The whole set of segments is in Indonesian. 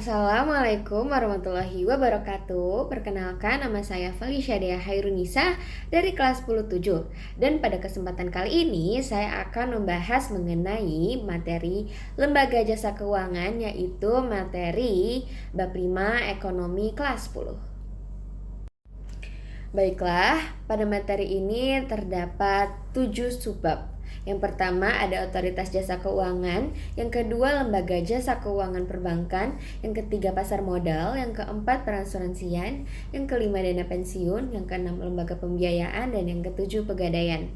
Assalamualaikum warahmatullahi wabarakatuh. Perkenalkan, nama saya Felicia Dea Hairunisa dari kelas 10-7. Dan pada kesempatan kali ini saya akan membahas mengenai materi lembaga jasa keuangan, yaitu materi bab 5 ekonomi kelas 10. Baiklah, pada materi ini terdapat 7 subbab. Yang pertama ada otoritas jasa keuangan, yang kedua lembaga jasa keuangan perbankan, yang ketiga pasar modal, yang keempat perasuransian, yang kelima dana pensiun, yang keenam lembaga pembiayaan, dan yang ketujuh pegadaian.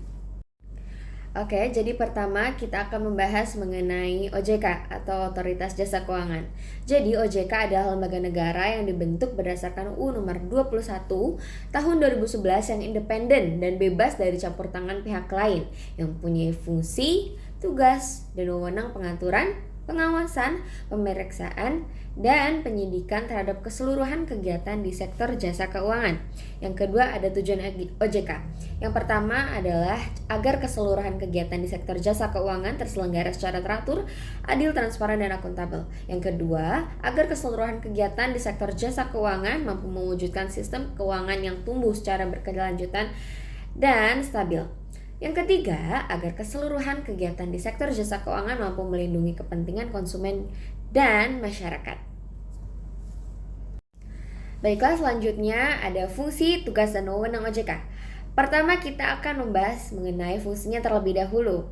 Oke, jadi pertama kita akan membahas mengenai OJK atau Otoritas Jasa Keuangan. Jadi OJK adalah lembaga negara yang dibentuk berdasarkan UU nomor 21 tahun 2011 yang independen dan bebas dari campur tangan pihak lain, yang mempunyai fungsi, tugas, dan wewenang pengaturan, pengawasan, pemeriksaan, dan penyidikan terhadap keseluruhan kegiatan di sektor jasa keuangan. Yang kedua ada tujuan OJK. Yang pertama adalah agar keseluruhan kegiatan di sektor jasa keuangan terselenggara secara teratur, adil, transparan, dan akuntabel. Yang kedua, agar keseluruhan kegiatan di sektor jasa keuangan mampu mewujudkan sistem keuangan yang tumbuh secara berkelanjutan dan stabil. Yang ketiga, agar keseluruhan kegiatan di sektor jasa keuangan mampu melindungi kepentingan konsumen dan masyarakat. Baiklah, selanjutnya ada fungsi, tugas, dan wewenang OJK. Pertama, kita akan membahas mengenai fungsinya terlebih dahulu.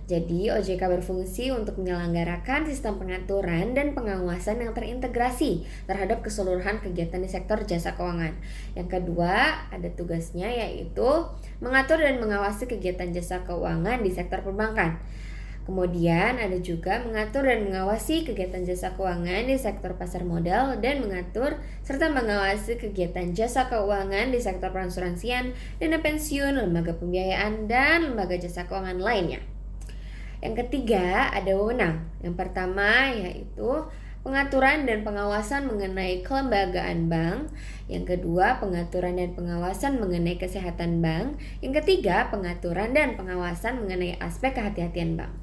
Jadi, OJK berfungsi untuk menyelenggarakan sistem pengaturan dan pengawasan yang terintegrasi terhadap keseluruhan kegiatan di sektor jasa keuangan. Yang kedua, ada tugasnya yaitu mengatur dan mengawasi kegiatan jasa keuangan di sektor perbankan. Kemudian ada juga mengatur dan mengawasi kegiatan jasa keuangan di sektor pasar modal dan mengatur serta mengawasi kegiatan jasa keuangan di sektor perasuransian, dana pensiun, lembaga pembiayaan, dan lembaga jasa keuangan lainnya. Yang ketiga ada wewenang. Yang pertama yaitu pengaturan dan pengawasan mengenai kelembagaan bank. Yang kedua pengaturan dan pengawasan mengenai kesehatan bank. Yang ketiga pengaturan dan pengawasan mengenai aspek kehati-hatian bank.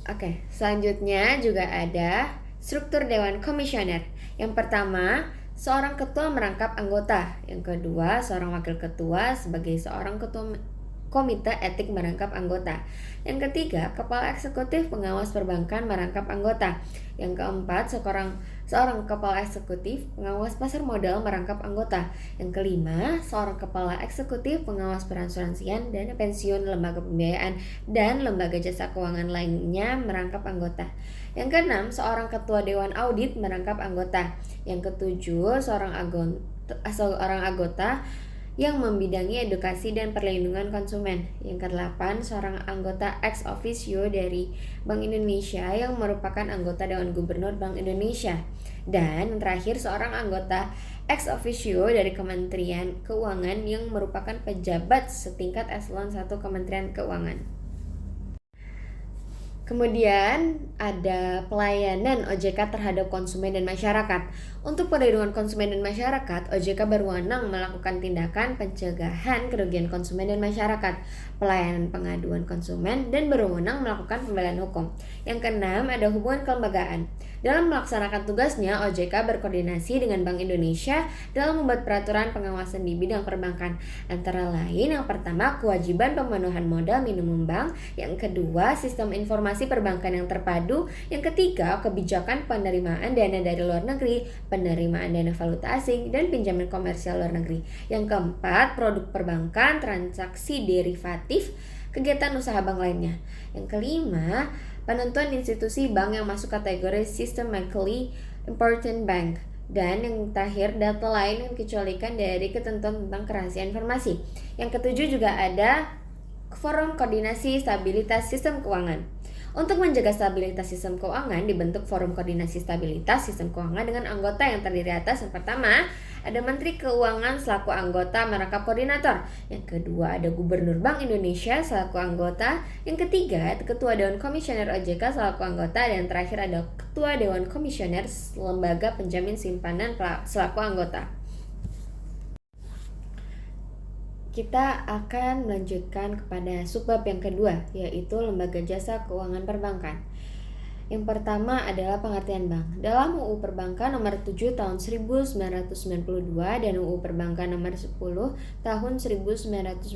Oke, selanjutnya juga ada struktur Dewan Komisioner. Yang pertama, seorang ketua merangkap anggota. Yang kedua, seorang wakil ketua sebagai seorang ketua komite etik merangkap anggota. Yang ketiga, kepala eksekutif pengawas perbankan merangkap anggota. Yang keempat, seorang kepala eksekutif pengawas pasar modal merangkap anggota. Yang kelima, seorang kepala eksekutif pengawas perasuransian, dana pensiun, lembaga pembiayaan, dan lembaga jasa keuangan lainnya merangkap anggota. Yang keenam, seorang ketua dewan audit merangkap anggota. Yang ketujuh, seorang anggota yang membidangi edukasi dan perlindungan konsumen. Yang kedelapan, seorang anggota ex officio dari Bank Indonesia yang merupakan anggota Dewan Gubernur Bank Indonesia. Dan yang terakhir, seorang anggota ex officio dari Kementerian Keuangan yang merupakan pejabat setingkat eselon 1 Kementerian Keuangan. Kemudian ada pelayanan OJK terhadap konsumen dan masyarakat. Untuk perlindungan konsumen dan masyarakat, OJK berwenang melakukan tindakan pencegahan kerugian konsumen dan masyarakat, pelayanan pengaduan konsumen, dan berwenang melakukan pembelaan hukum. Yang keenam, ada hubungan kelembagaan. Dalam melaksanakan tugasnya, OJK berkoordinasi dengan Bank Indonesia dalam membuat peraturan pengawasan di bidang perbankan. Antara lain, yang pertama, kewajiban pemenuhan modal minimum bank. Yang kedua, sistem informasi perbankan yang terpadu. Yang ketiga, kebijakan penerimaan dana dari luar negeri, penerimaan dana valuta asing, dan pinjaman komersial luar negeri. Yang keempat, produk perbankan, transaksi derivatif, kegiatan usaha bank lainnya. Yang kelima, penentuan institusi bank yang masuk kategori systemically important bank. Dan yang terakhir, data lain yang dikecualikan dari ketentuan tentang kerahasiaan informasi. Yang ketujuh juga ada Forum Koordinasi Stabilitas Sistem Keuangan. Untuk menjaga stabilitas sistem keuangan, dibentuk Forum Koordinasi Stabilitas Sistem Keuangan dengan anggota yang terdiri atas. Yang pertama, ada Menteri Keuangan selaku anggota merangkap koordinator. Yang kedua, ada Gubernur Bank Indonesia selaku anggota. Yang ketiga, Ketua Dewan Komisioner OJK selaku anggota. Dan yang terakhir ada Ketua Dewan Komisioner Lembaga Penjamin Simpanan selaku anggota. Kita akan melanjutkan kepada subbab yang kedua, yaitu lembaga jasa keuangan perbankan. Yang pertama adalah pengertian bank. Dalam UU Perbankan nomor 7 tahun 1992 dan UU Perbankan nomor 10 tahun 1998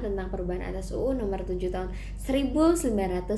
tentang perubahan atas UU nomor 7 tahun 1992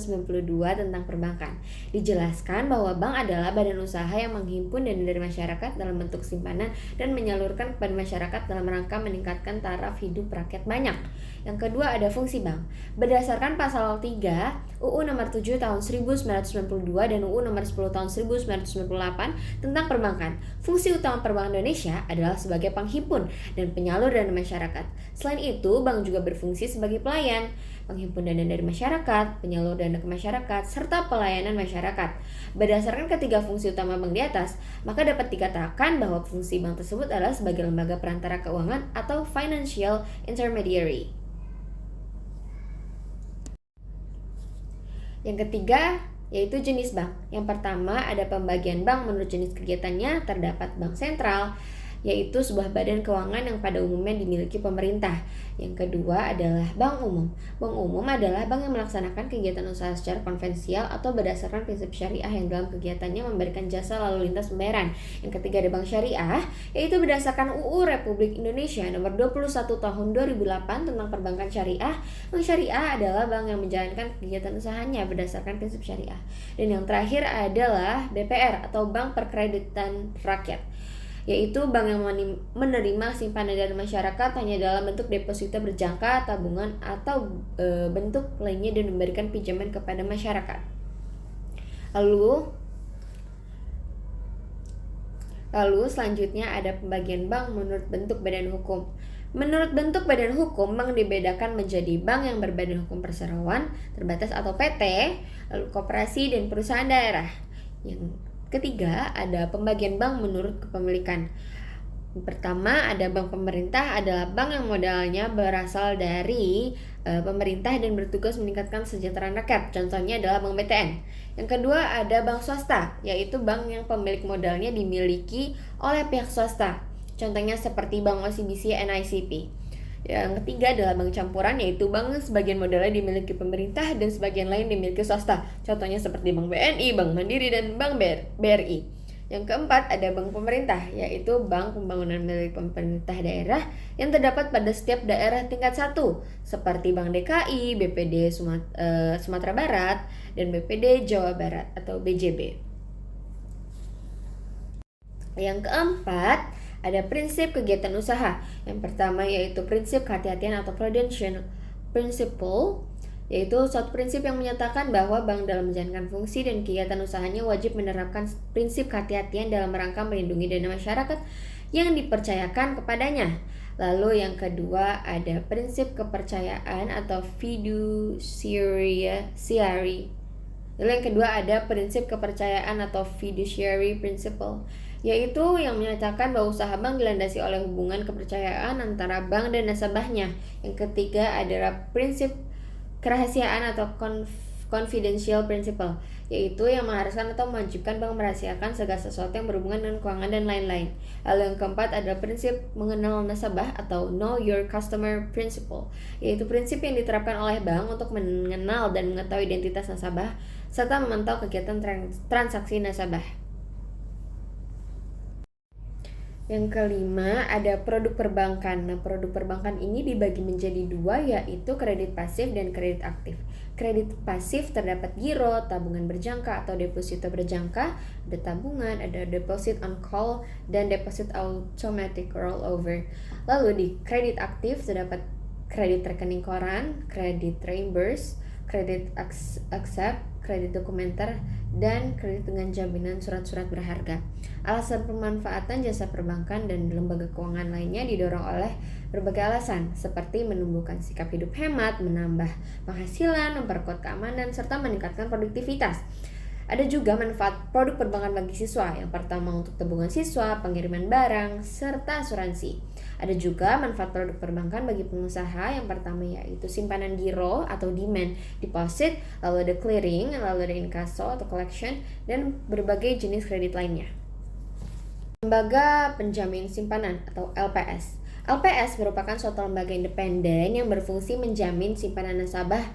tentang perbankan, dijelaskan bahwa bank adalah badan usaha yang menghimpun dana dari masyarakat dalam bentuk simpanan dan menyalurkan kepada masyarakat dalam rangka meningkatkan taraf hidup rakyat banyak. Yang kedua ada fungsi bank. Berdasarkan pasal 3 UU nomor 7 tahun 1992 dan UU nomor 10 tahun 1998 tentang perbankan, fungsi utama perbankan Indonesia adalah sebagai penghimpun dan penyalur dana masyarakat. Selain itu, bank juga berfungsi sebagai pelayan, penghimpun dana dari masyarakat, penyalur dana ke masyarakat, serta pelayanan masyarakat. Berdasarkan ketiga fungsi utama bank di atas, maka dapat dikatakan bahwa fungsi bank tersebut adalah sebagai lembaga perantara keuangan atau financial intermediary. Yang ketiga yaitu jenis bank. Yang pertama ada pembagian bank menurut jenis kegiatannya. Terdapat bank sentral, yaitu sebuah badan keuangan yang pada umumnya dimiliki pemerintah. Yang kedua adalah bank umum. Bank umum adalah bank yang melaksanakan kegiatan usaha secara konvensional atau berdasarkan prinsip syariah yang dalam kegiatannya memberikan jasa lalu lintas pembayaran. Yang ketiga ada bank syariah, yaitu berdasarkan UU Republik Indonesia nomor 21 tahun 2008 tentang perbankan syariah. Bank syariah adalah bank yang menjalankan kegiatan usahanya berdasarkan prinsip syariah. Dan yang terakhir adalah BPR atau Bank Perkreditan Rakyat, yaitu bank yang menerima simpanan dari masyarakat hanya dalam bentuk deposito berjangka, tabungan, atau bentuk lainnya dan memberikan pinjaman kepada masyarakat. Lalu selanjutnya ada pembagian bank menurut bentuk badan hukum. Menurut bentuk badan hukum, bank dibedakan menjadi bank yang berbadan hukum perseroan terbatas atau PT, lalu koperasi dan perusahaan daerah. Yang ketiga ada pembagian bank menurut kepemilikan. Pertama ada bank pemerintah, adalah bank yang modalnya berasal dari pemerintah dan bertugas meningkatkan kesejahteraan rakyat. Contohnya adalah Bank BTN. Yang kedua ada bank swasta, yaitu bank yang pemilik modalnya dimiliki oleh pihak swasta. Contohnya seperti Bank OCBC, NICP. Yang ketiga adalah bank campuran, yaitu bank sebagian modalnya dimiliki pemerintah dan sebagian lain dimiliki swasta. Contohnya seperti Bank BNI, Bank Mandiri, dan Bank BRI. Yang keempat ada bank pemerintah, yaitu bank pembangunan milik pemerintah daerah yang terdapat pada setiap daerah tingkat 1, seperti Bank DKI, BPD Sumatera Barat, dan BPD Jawa Barat atau BJB. Yang keempat ada prinsip kegiatan usaha. Yang pertama yaitu prinsip kehati-hatian atau prudential principle, yaitu suatu prinsip yang menyatakan bahwa bank dalam menjalankan fungsi dan kegiatan usahanya wajib menerapkan prinsip kehati-hatian dalam rangka melindungi dana masyarakat yang dipercayakan kepadanya. Lalu yang kedua ada prinsip kepercayaan atau fiduciary. Lalu yang kedua ada prinsip kepercayaan atau fiduciary principle, yaitu yang menyatakan bahwa usaha bank dilandasi oleh hubungan kepercayaan antara bank dan nasabahnya. Yang ketiga adalah prinsip kerahasiaan atau confidential principle, yaitu yang mengharuskan atau mewajibkan bank merahasiakan segala sesuatu yang berhubungan dengan keuangan dan lain-lain. Lalu yang keempat adalah prinsip mengenal nasabah atau know your customer principle, yaitu prinsip yang diterapkan oleh bank untuk mengenal dan mengetahui identitas nasabah serta memantau kegiatan transaksi nasabah. Yang kelima ada produk perbankan. Nah, produk perbankan ini dibagi menjadi dua, yaitu kredit pasif dan kredit aktif. Kredit pasif terdapat giro, tabungan berjangka atau deposito berjangka, ada tabungan, ada deposit on call, dan deposit automatic rollover. Lalu di kredit aktif terdapat kredit rekening koran, kredit reimburse, kredit accept, kredit dokumenter, dan kredit dengan jaminan surat-surat berharga. Alasan pemanfaatan jasa perbankan dan lembaga keuangan lainnya didorong oleh berbagai alasan, seperti menumbuhkan sikap hidup hemat, menambah penghasilan, memperkuat keamanan, serta meningkatkan produktivitas. Ada juga manfaat produk perbankan bagi siswa. Yang pertama untuk tabungan siswa, pengiriman barang, serta asuransi. Ada juga manfaat produk perbankan bagi pengusaha. Yang pertama yaitu simpanan giro atau demand deposit, lalu ada clearing, lalu ada inkasso atau collection, dan berbagai jenis kredit lainnya. Lembaga penjamin simpanan atau LPS. LPS merupakan suatu lembaga independen yang berfungsi menjamin simpanan nasabah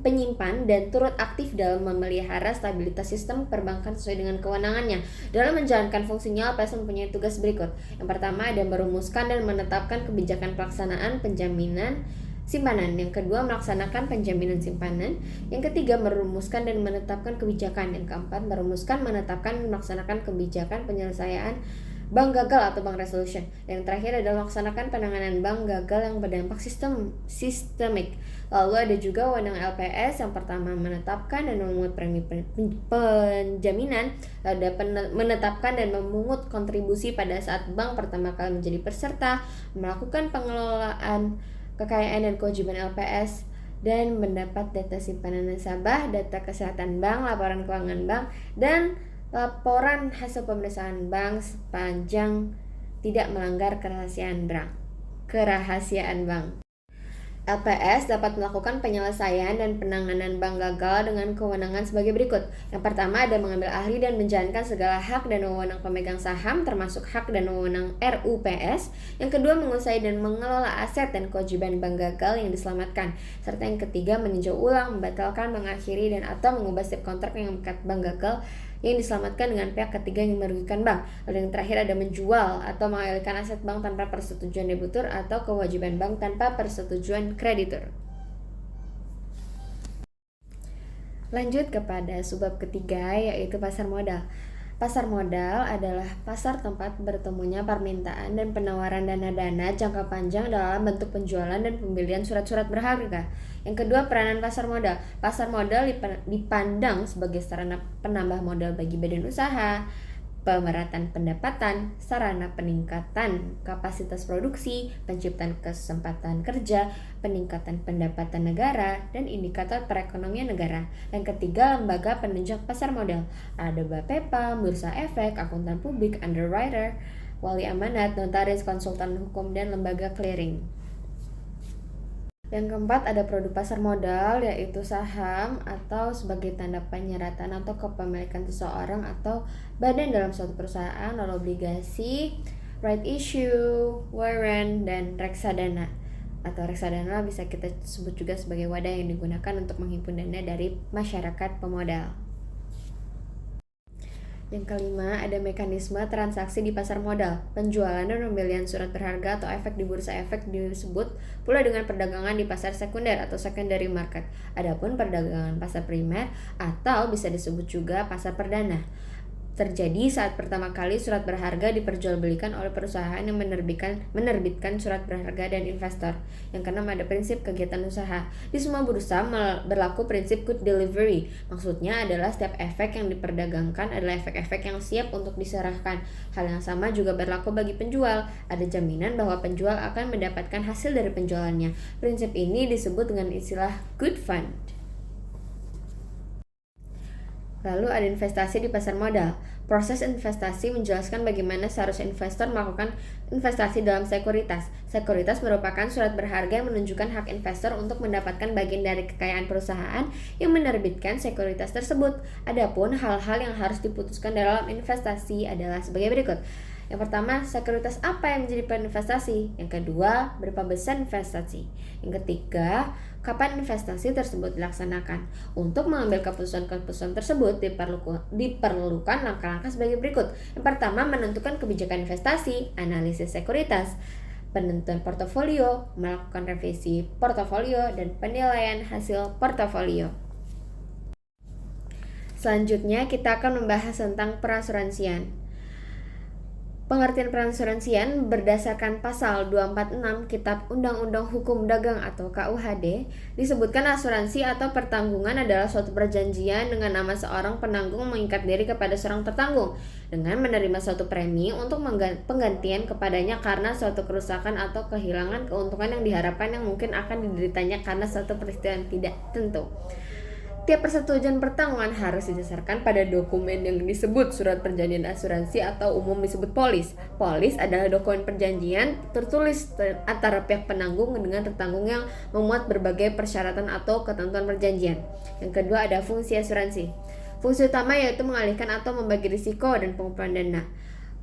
penyimpan dan turut aktif dalam memelihara stabilitas sistem perbankan sesuai dengan kewenangannya. Dalam menjalankan fungsinya, LPS mempunyai tugas berikut. Yang pertama ada merumuskan dan menetapkan kebijakan pelaksanaan penjaminan simpanan. Yang kedua, melaksanakan penjaminan simpanan. Yang ketiga, merumuskan dan menetapkan kebijakan. Yang keempat, merumuskan, menetapkan, dan melaksanakan kebijakan penyelesaian bank gagal atau bank resolution. Yang terakhir adalah melaksanakan penanganan bank gagal yang berdampak sistemik. Lalu ada juga wewenang LPS. Yang pertama, menetapkan dan memungut premi penjaminan. Lalu ada menetapkan dan memungut kontribusi pada saat bank pertama kali menjadi peserta, melakukan pengelolaan kekayaan dan kewajiban LPS, dan mendapat data simpanan nasabah, data kesehatan bank, laporan keuangan bank, dan laporan hasil pemeriksaan bank sepanjang tidak melanggar kerahasiaan bank. LPS dapat melakukan penyelesaian dan penanganan bank gagal dengan kewenangan sebagai berikut. Yang pertama ada mengambil ahli dan menjalankan segala hak dan wewenang pemegang saham termasuk hak dan wewenang RUPS. Yang kedua menguasai dan mengelola aset dan kewajiban bank gagal yang diselamatkan. Serta yang ketiga meninjau ulang, membatalkan, mengakhiri dan atau mengubah setiap kontrak yang mengikat bank gagal yang diselamatkan dengan pihak ketiga yang merugikan bank. Lalu yang terakhir ada menjual atau mengalihkan aset bank tanpa persetujuan debitur atau kewajiban bank tanpa persetujuan kreditur. Lanjut kepada subbab ketiga, yaitu pasar modal. Pasar modal adalah pasar tempat bertemunya permintaan dan penawaran dana jangka panjang dalam bentuk penjualan dan pembelian surat-surat berharga. Yang kedua, peranan pasar modal. Pasar modal dipandang sebagai sarana penambah modal bagi badan usaha, pemerataan pendapatan, sarana peningkatan kapasitas produksi, penciptaan kesempatan kerja, peningkatan pendapatan negara, dan indikator perekonomian negara. Yang ketiga, lembaga penunjang pasar modal. Ada Bapeppa, Bursa Efek, akuntan publik, underwriter, wali amanat, notaris, konsultan hukum, dan lembaga clearing. Yang keempat ada produk pasar modal, yaitu saham atau sebagai tanda penyeratan atau kepemilikan seseorang atau badan dalam suatu perusahaan, lalu obligasi, right issue, warrant, dan reksadana. Atau reksadana bisa kita sebut juga sebagai wadah yang digunakan untuk menghimpun dana dari masyarakat pemodal. Yang kelima, ada mekanisme transaksi di pasar modal. Penjualan dan pembelian surat berharga atau efek di bursa efek disebut pula dengan perdagangan di pasar sekunder atau secondary market. Adapun perdagangan pasar primer atau bisa disebut juga pasar perdana terjadi saat pertama kali surat berharga diperjualbelikan oleh perusahaan yang menerbitkan surat berharga dan investor. Yang keenam ada prinsip kegiatan usaha. Di semua bursa berlaku prinsip good delivery. Maksudnya adalah setiap efek yang diperdagangkan adalah efek-efek yang siap untuk diserahkan. Hal yang sama juga berlaku bagi penjual. Ada jaminan bahwa penjual akan mendapatkan hasil dari penjualannya. Prinsip ini disebut dengan istilah good fund. Lalu ada investasi di pasar modal. Proses investasi menjelaskan bagaimana seharusnya investor melakukan investasi dalam sekuritas. Sekuritas merupakan surat berharga yang menunjukkan hak investor untuk mendapatkan bagian dari kekayaan perusahaan yang menerbitkan sekuritas tersebut. Adapun hal-hal yang harus diputuskan dalam investasi adalah sebagai berikut. Yang pertama, sekuritas apa yang menjadi pilihan investasi? Yang kedua, berapa besar investasi? Yang ketiga, kapan investasi tersebut dilaksanakan? Untuk mengambil keputusan-keputusan tersebut diperlukan langkah-langkah sebagai berikut. Yang pertama, menentukan kebijakan investasi, analisis sekuritas, penentuan portofolio, melakukan revisi portofolio, dan penilaian hasil portofolio. Selanjutnya, kita akan membahas tentang perasuransian. Pengertian perasuransian berdasarkan pasal 246 Kitab Undang-Undang Hukum Dagang atau KUHD disebutkan asuransi atau pertanggungan adalah suatu perjanjian dengan nama seorang penanggung mengikat diri kepada seorang tertanggung dengan menerima suatu premi untuk penggantian kepadanya karena suatu kerusakan atau kehilangan keuntungan yang diharapkan yang mungkin akan dideritanya karena suatu peristiwa yang tidak tentu. Tiap persetujuan pertanggungan harus didasarkan pada dokumen yang disebut surat perjanjian asuransi atau umum disebut polis. Polis adalah dokumen perjanjian tertulis antara pihak penanggung dengan tertanggung yang memuat berbagai persyaratan atau ketentuan perjanjian. Yang kedua ada fungsi asuransi. Fungsi utama yaitu mengalihkan atau membagi risiko dan pengumpulan dana.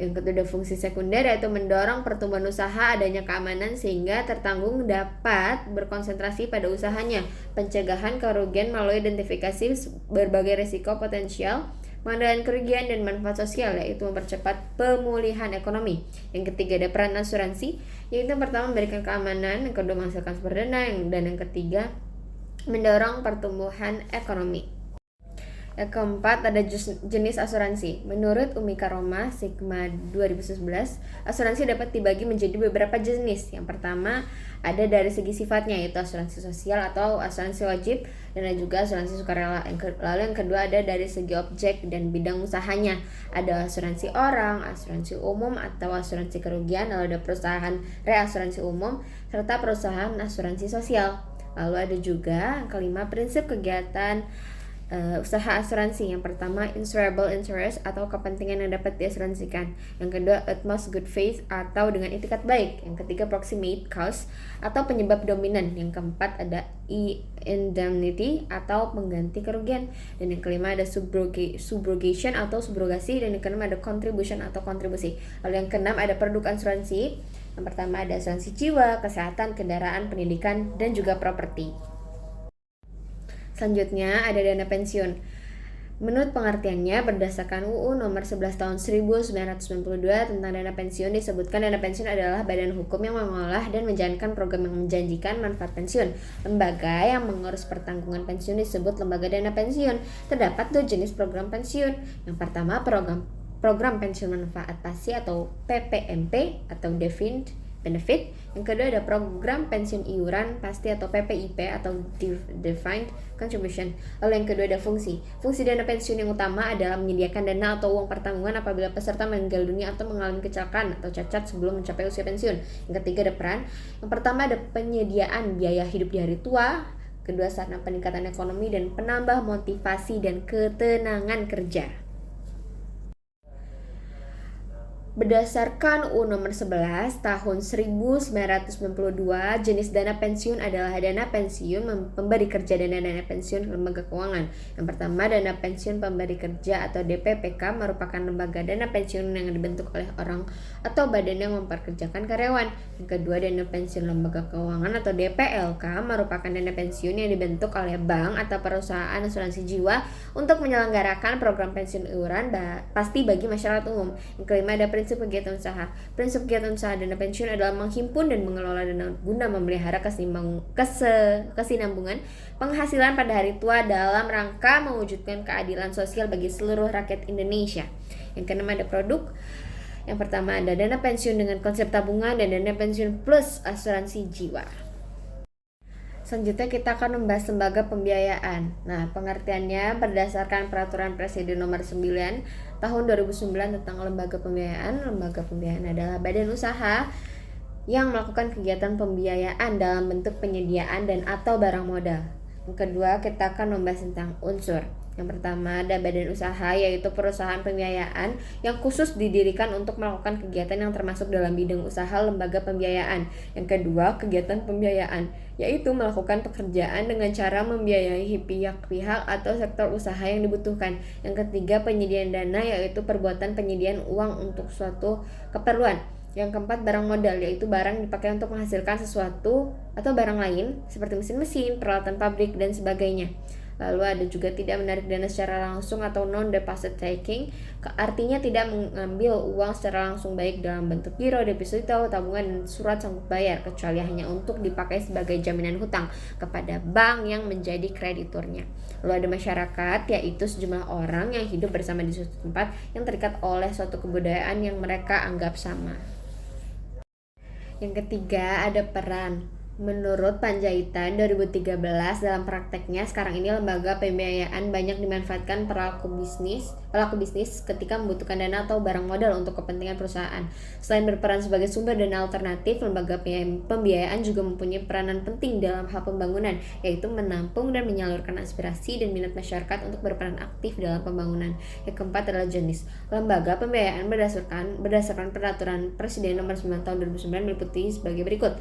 Yang kedua ada fungsi sekunder, yaitu mendorong pertumbuhan usaha, adanya keamanan sehingga tertanggung dapat berkonsentrasi pada usahanya. Pencegahan kerugian melalui identifikasi berbagai risiko potensial, pengendalian kerugian dan manfaat sosial, yaitu mempercepat pemulihan ekonomi. Yang ketiga ada peran asuransi, yaitu yang pertama memberikan keamanan, yang kedua menghasilkan sumber dana, dan yang ketiga mendorong pertumbuhan ekonomi. Yang keempat ada jenis asuransi. Menurut Umi Karoma Sigma 2011, asuransi dapat dibagi menjadi beberapa jenis. Yang pertama ada dari segi sifatnya, yaitu asuransi sosial atau asuransi wajib, dan ada juga asuransi sukarela. Lalu yang kedua ada dari segi objek dan bidang usahanya. Ada asuransi orang, asuransi umum atau asuransi kerugian, lalu ada perusahaan reasuransi umum, serta perusahaan asuransi sosial. Lalu ada juga yang kelima prinsip kegiatan usaha asuransi. Yang pertama insurable interest atau kepentingan yang dapat diasuransikan. Yang kedua utmost good faith atau dengan itikat baik. Yang ketiga proximate cause atau penyebab dominan. Yang keempat ada indemnity atau pengganti kerugian. Dan yang kelima ada subrogation atau subrogasi. Dan yang keenam ada contribution atau kontribusi. Lalu yang keenam ada produk asuransi. Yang pertama ada asuransi jiwa, kesehatan, kendaraan, pendidikan, dan juga properti. Selanjutnya ada dana pensiun. Menurut pengertiannya berdasarkan UU nomor 11 tahun 1992 tentang dana pensiun, disebutkan dana pensiun adalah badan hukum yang mengolah dan menjalankan program yang menjanjikan manfaat pensiun. Lembaga yang mengurus pertanggungan pensiun disebut lembaga dana pensiun. Terdapat 2 jenis program pensiun. Yang pertama program pensiun manfaat pasti atau PPMP atau defined benefit. Yang kedua ada program pensiun iuran pasti atau PPIP atau defined contribution. Lalu yang kedua ada fungsi dana pensiun yang utama adalah menyediakan dana atau uang pertanggungan apabila peserta meninggal dunia atau mengalami kecelakaan atau cacat sebelum mencapai usia pensiun. Yang ketiga ada peran. Yang pertama ada penyediaan biaya hidup di hari tua. Kedua sarana peningkatan ekonomi dan penambah motivasi dan ketenangan kerja. Berdasarkan UU nomor 11 tahun 1992, jenis dana pensiun adalah dana pensiun pemberi kerja dan dana pensiun lembaga keuangan. Yang pertama, dana pensiun pemberi kerja atau DPPK merupakan lembaga dana pensiun yang dibentuk oleh orang atau badan yang memperkerjakan karyawan. Yang kedua, dana pensiun lembaga keuangan atau DPLK merupakan dana pensiun yang dibentuk oleh bank atau perusahaan asuransi jiwa untuk menyelenggarakan program pensiun iuran pasti bagi masyarakat umum. Yang kelima ada prinsip kegiatan usaha. Prinsip kegiatan usaha dana pensiun adalah menghimpun dan mengelola dana guna memelihara kesinambungan penghasilan pada hari tua dalam rangka mewujudkan keadilan sosial bagi seluruh rakyat Indonesia. Yang keenam ada produk. Yang pertama ada dana pensiun dengan konsep tabungan dan dana pensiun plus asuransi jiwa. Selanjutnya kita akan membahas lembaga pembiayaan. Nah, pengertiannya berdasarkan Peraturan Presiden Nomor 9 Tahun 2009 tentang lembaga pembiayaan. Lembaga pembiayaan adalah badan usaha yang melakukan kegiatan pembiayaan dalam bentuk penyediaan dan atau barang modal. Yang kedua, kita akan membahas tentang unsur. Yang pertama ada badan usaha, yaitu perusahaan pembiayaan yang khusus didirikan untuk melakukan kegiatan yang termasuk dalam bidang usaha lembaga pembiayaan. Yang kedua, kegiatan pembiayaan, yaitu melakukan pekerjaan dengan cara membiayai pihak-pihak atau sektor usaha yang dibutuhkan. Yang ketiga, penyediaan dana, yaitu perbuatan penyediaan uang untuk suatu keperluan. Yang keempat, barang modal, yaitu barang dipakai untuk menghasilkan sesuatu atau barang lain seperti mesin-mesin, peralatan pabrik, dan sebagainya. Lalu ada juga tidak menarik dana secara langsung atau non-deposit taking, artinya tidak mengambil uang secara langsung baik dalam bentuk giro, deposito, tabungan, dan surat sanggup bayar, kecuali hanya untuk dipakai sebagai jaminan hutang kepada bank yang menjadi krediturnya. Lalu ada masyarakat, yaitu sejumlah orang yang hidup bersama di suatu tempat yang terikat oleh suatu kebudayaan yang mereka anggap sama. Yang ketiga ada peran. Menurut Panjaitan 2013, dalam prakteknya sekarang ini lembaga pembiayaan banyak dimanfaatkan pelaku bisnis ketika membutuhkan dana atau barang modal untuk kepentingan perusahaan. Selain berperan sebagai sumber dana alternatif, lembaga pembiayaan juga mempunyai peranan penting dalam hal pembangunan, yaitu menampung dan menyalurkan aspirasi dan minat masyarakat untuk berperan aktif dalam pembangunan. Yang keempat adalah jenis. Lembaga pembiayaan berdasarkan Peraturan Presiden Nomor 9 Tahun 2009 meliputi sebagai berikut.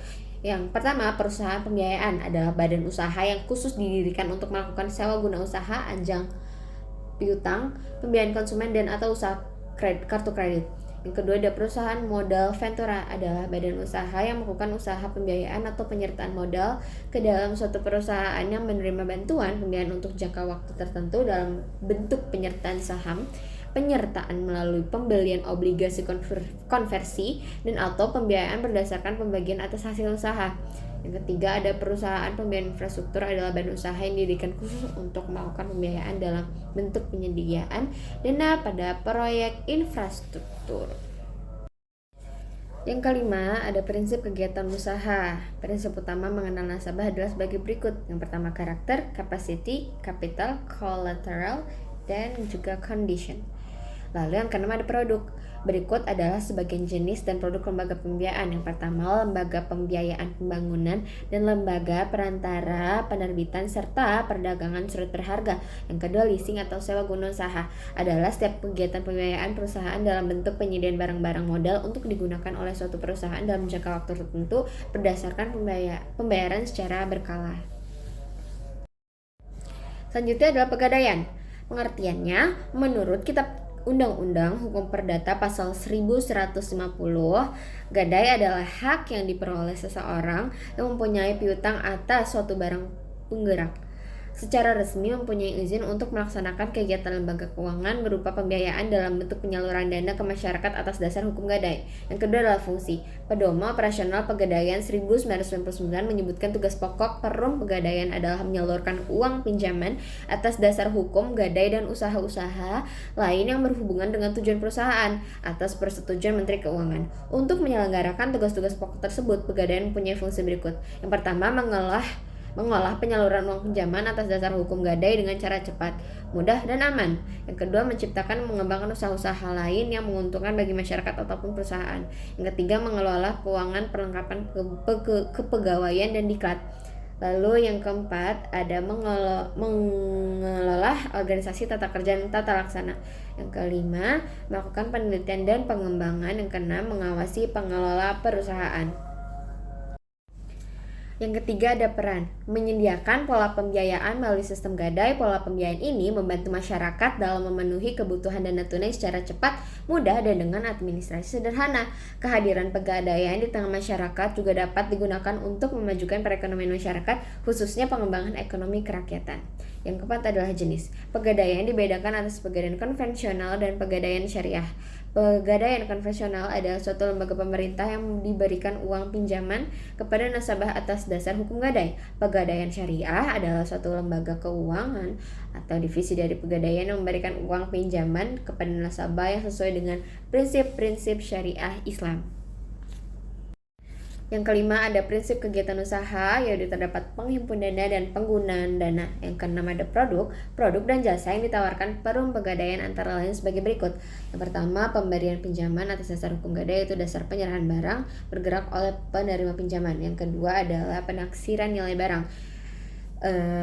Yang pertama, perusahaan pembiayaan adalah badan usaha yang khusus didirikan untuk melakukan sewa guna usaha, anjang piutang, pembiayaan konsumen, dan atau usaha kartu kredit. Yang kedua ada perusahaan modal ventura, adalah badan usaha yang melakukan usaha pembiayaan atau penyertaan modal ke dalam suatu perusahaan yang menerima bantuan pembiayaan untuk jangka waktu tertentu dalam bentuk penyertaan saham, penyertaan melalui pembelian obligasi konversi, dan atau pembiayaan berdasarkan pembagian atas hasil usaha. Yang ketiga ada perusahaan pembiayaan infrastruktur, adalah badan usaha yang didirikan khusus untuk melakukan pembiayaan dalam bentuk penyediaan dana pada proyek infrastruktur. Yang kelima ada prinsip kegiatan usaha. Prinsip utama mengenal nasabah adalah sebagai berikut. Yang pertama karakter, capacity, capital, collateral, dan juga condition. Lalu yang keenam ada produk. Berikut adalah sebagian jenis dan produk lembaga pembiayaan. Yang pertama lembaga pembiayaan pembangunan dan lembaga perantara penerbitan serta perdagangan surat berharga. Yang kedua leasing atau sewa guna usaha, adalah setiap kegiatan pembiayaan perusahaan dalam bentuk penyediaan barang-barang modal untuk digunakan oleh suatu perusahaan dalam jangka waktu tertentu berdasarkan pembayaran secara berkala. Selanjutnya adalah pegadaian. Pengertiannya menurut kitab Undang-Undang Hukum Perdata Pasal 1150, gadai adalah hak yang diperoleh seseorang yang mempunyai piutang atas suatu barang penggerak, secara resmi mempunyai izin untuk melaksanakan kegiatan lembaga keuangan berupa pembiayaan dalam bentuk penyaluran dana ke masyarakat atas dasar hukum gadai. Yang kedua adalah fungsi. Pedoman Operasional Pegadaian 1999 menyebutkan tugas pokok Perum Pegadaian adalah menyalurkan uang pinjaman atas dasar hukum gadai dan usaha-usaha lain yang berhubungan dengan tujuan perusahaan atas persetujuan Menteri Keuangan. Untuk menyelenggarakan tugas-tugas pokok tersebut, Pegadaian mempunyai fungsi berikut. Yang pertama, mengolah penyaluran uang pinjaman atas dasar hukum gadai dengan cara cepat, mudah, dan aman. Yang kedua, menciptakan dan mengembangkan usaha-usaha lain yang menguntungkan bagi masyarakat ataupun perusahaan. Yang ketiga, mengelola keuangan, perlengkapan kepegawaian, dan diklat. Lalu yang keempat ada mengelola organisasi tata kerja dan tata laksana. Yang kelima, melakukan penelitian dan pengembangan. Yang keenam, mengawasi pengelola perusahaan. Yang ketiga ada peran, menyediakan pola pembiayaan melalui sistem gadai. Pola pembiayaan ini membantu masyarakat dalam memenuhi kebutuhan dana tunai secara cepat, mudah, dan dengan administrasi sederhana. Kehadiran pegadaian di tengah masyarakat juga dapat digunakan untuk memajukan perekonomian masyarakat, khususnya pengembangan ekonomi kerakyatan. Yang keempat adalah jenis. Pegadaian dibedakan atas pegadaian konvensional dan pegadaian syariah. Pegadaian konvensional adalah suatu lembaga pemerintah yang diberikan uang pinjaman kepada nasabah atas dasar hukum gadai. Pegadaian syariah adalah suatu lembaga keuangan atau divisi dari pegadaian yang memberikan uang pinjaman kepada nasabah yang sesuai dengan prinsip-prinsip syariah Islam. Yang kelima ada prinsip kegiatan usaha, yaitu terdapat penghimpun dana dan penggunaan dana. Yang keenam ada produk dan jasa yang ditawarkan Perum Pegadaian antara lain sebagai berikut. Yang pertama, pemberian pinjaman atas dasar hukum gadai, yaitu dasar penyerahan barang bergerak oleh penerima pinjaman. Yang kedua adalah penaksiran nilai barang.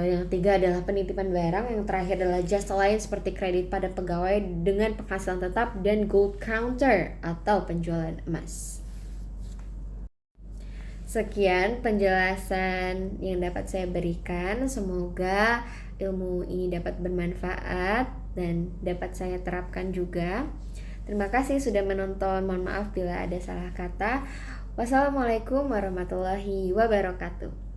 Yang ketiga adalah penitipan barang. Yang terakhir adalah jasa lain seperti kredit pada pegawai dengan penghasilan tetap dan gold counter atau penjualan emas. Sekian penjelasan yang dapat saya berikan. Semoga ilmu ini dapat bermanfaat dan dapat saya terapkan juga. Terima kasih sudah menonton. Mohon maaf bila ada salah kata. Wassalamualaikum warahmatullahi wabarakatuh.